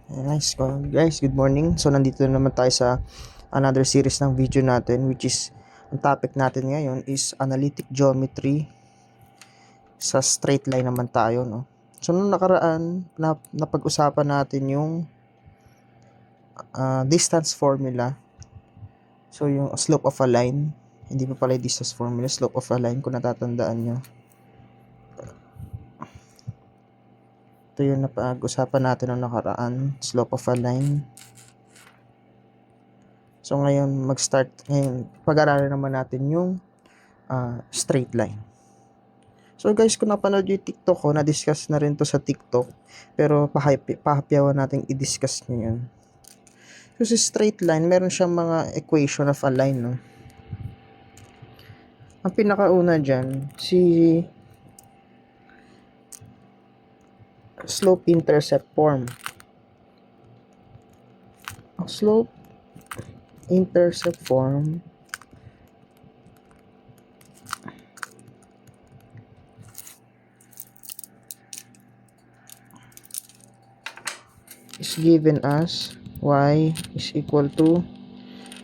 Nice ko. Guys, good morning. So, nandito na naman tayo sa another series ng video natin, which is, ang topic natin ngayon is analytic geometry sa straight line naman tayo, no? So, nung nakaraan, napag-usapan natin yung distance formula. So, yung slope of a line. Hindi pa pala yung distance formula, slope of a line, kung natatandaan nyo. Ito yung napag-usapan natin nung nakaraan, slope of a line. So, ngayon, pag-aralan naman natin yung straight line. So guys, kung napanood yung TikTok ko, na-discuss na rin to sa TikTok, pero pahapyawan natin i-discuss nyo yun. So sa straight line, meron siyang mga equation of a line, no? Ang pinakauna dyan, si slope-intercept form. Ang slope-intercept form is given as y is equal to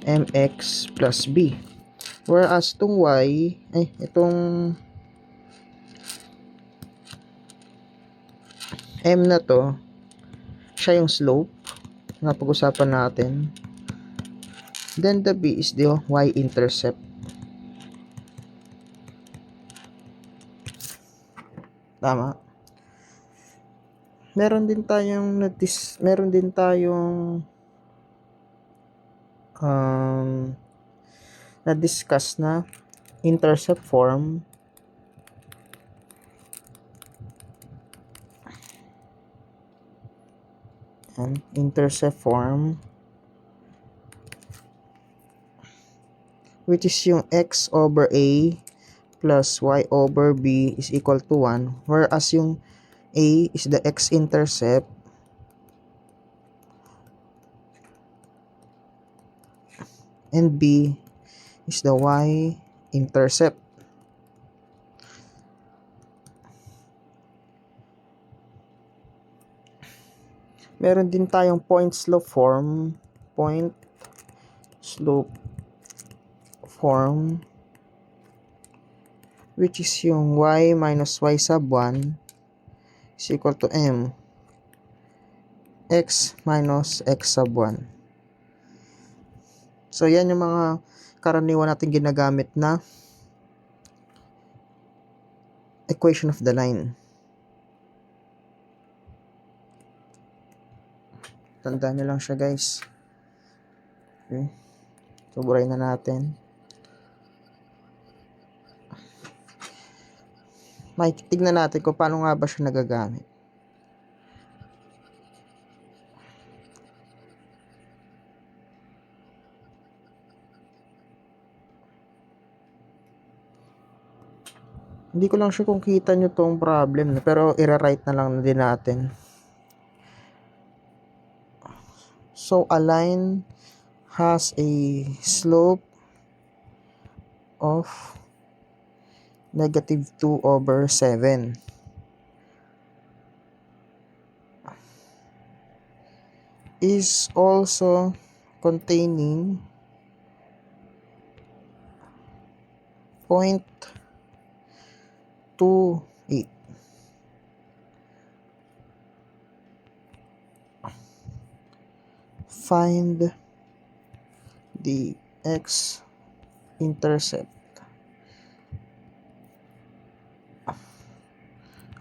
mx plus b. Whereas itong itong m na to, siya yung slope na pag-usapan natin. Then the b is the y-intercept. Tama. Meron din tayong na-discuss na intercept form. And intercept form, which is yung x over a plus y over b is equal to 1, whereas yung a is the x-intercept and b is the y-intercept. Meron din tayong point slope form, which is yung y minus y sub 1 is equal to m x minus x sub 1. So, yan yung mga karaniwan natin ginagamit na equation of the line. Tandaan nyo lang siya, guys. Okay. So, burayin na natin. Tignan natin kung paano nga ba siya nagagamit. Hindi ko lang sure kung kita nyo tong problem, pero i-write na lang din natin. So, a line has a slope of negative 2 over 7. Is also containing 0.28. Find the x-intercept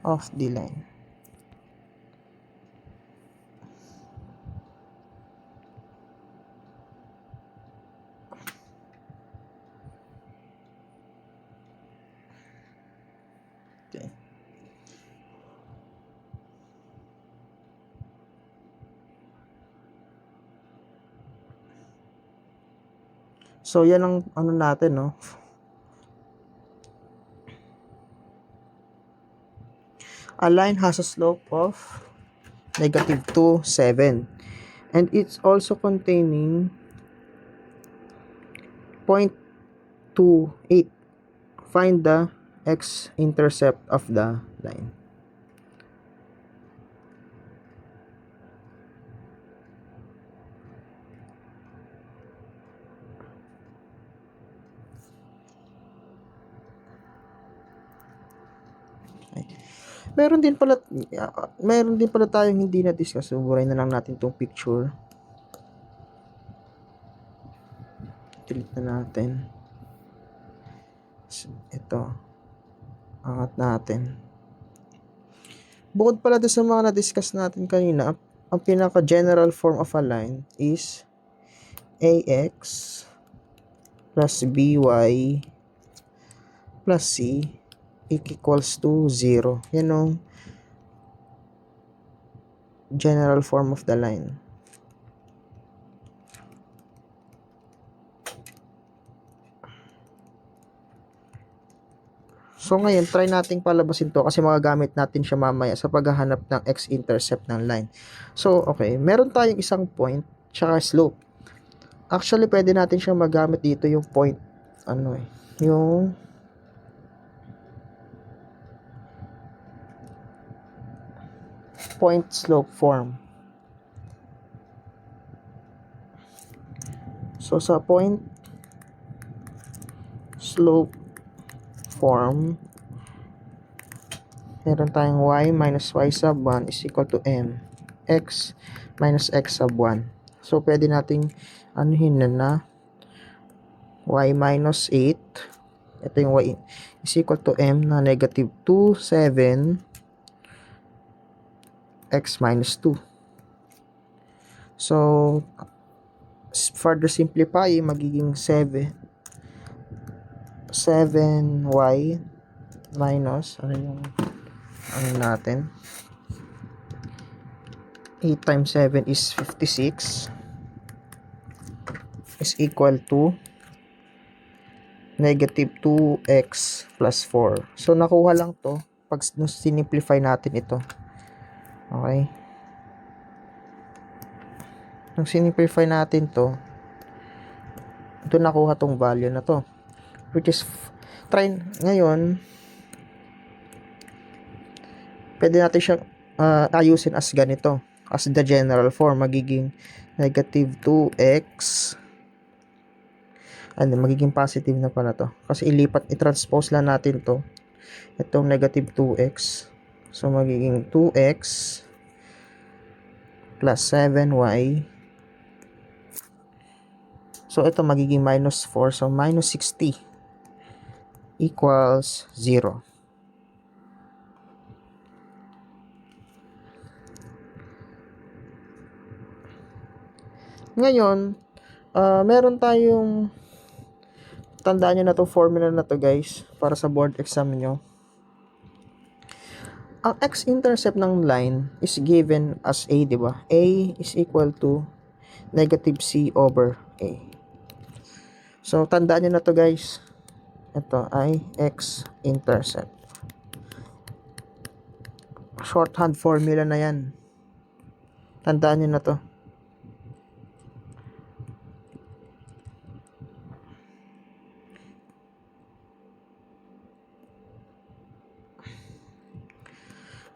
of the line. Okay. So, yan ang ano natin, no? A line has a slope of negative 2, 7. And it's also containing 0.28. Find the x-intercept of the line. Okay. Meron din pala tayong hindi na-discuss. So, burahin na lang natin tong picture. Delete na natin. So, ito. Angat natin. Bukod pala doon sa mga na-discuss natin kanina, ang pinaka-general form of a line is ax plus by plus c equals to 0. Yan ang general form of the line. So ngayon, try nating palabasin to kasi magagamit natin siya mamaya sa paghahanap ng x-intercept ng line. So, okay, meron tayong isang point tsaka slope. Actually, pwede natin siyang magamit dito yung point, yung point slope form. So, sa point slope form, meron tayong y minus y sub 1 is equal to m x minus x sub 1. So, pwede nating anuhin na y minus 8, ito yung y is equal to m na negative 2, 7 x minus 2. So, further simplify, magiging 7y minus natin 8 times 7 is 56 is equal to negative 2x plus 4. So, nakuha lang to pag sinimplify natin ito. Okay? Nung sinimplify natin to, ito nakuha tong value na to. Which is, ngayon, pwede natin siyang ayusin as ganito. As the general form, magiging negative 2x magiging positive na pala to. Kasi i-transpose lang natin to. Itong negative 2x. So, magiging 2x plus 7y. So, ito magiging minus 4. So, minus 60 equals 0. Ngayon, meron tayong tandaan nyo na itong formula na to guys para sa board exam nyo. Ang x-intercept ng line is given as a, di ba? A is equal to negative c over a. So, tandaan nyo na to guys. Ito ay x-intercept. Shorthand formula na yan. Tandaan nyo na to.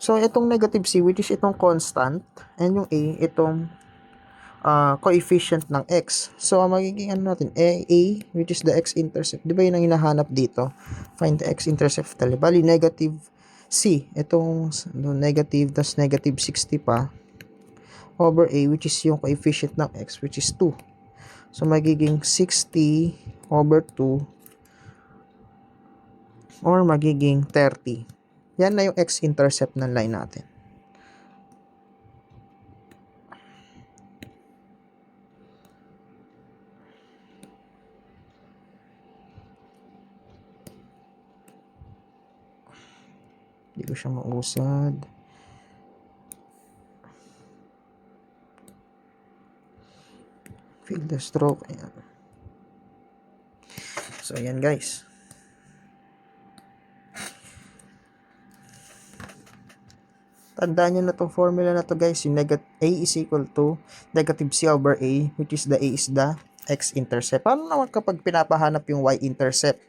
So, itong negative c, which is itong constant, and yung a, itong coefficient ng x. So, magiging natin, a, which is the x-intercept. Di ba yun ang hinahanap dito? Find the x-intercept. Bali, negative c. Itong negative, tas negative 60 pa, over a, which is yung coefficient ng x, which is 2. So, magiging 60 over 2, or magiging 30. Yan na yung x-intercept ng line natin. Hindi ko siya mausad. Fill the stroke. Ayan. So, ayan guys. Tandaan nyo na itong formula na to guys. Yung a is equal to negative c over a, which is the a is the x-intercept. Paano naman kapag pinapahanap yung y-intercept?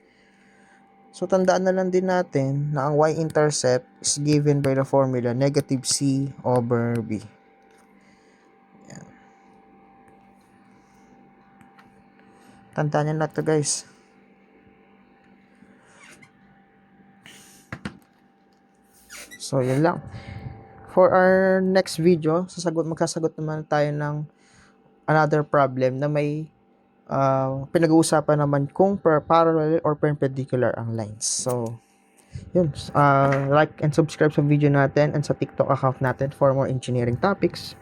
So, tandaan na lang din natin na ang y-intercept is given by the formula negative c over b. Ayan. Tandaan nyo na to guys. So, yun lang. For our next video, magsasagot naman tayo ng another problem na may pinag-uusapan naman kung parallel or perpendicular ang lines. So, yun. Like and subscribe sa video natin and sa TikTok account natin for more engineering topics.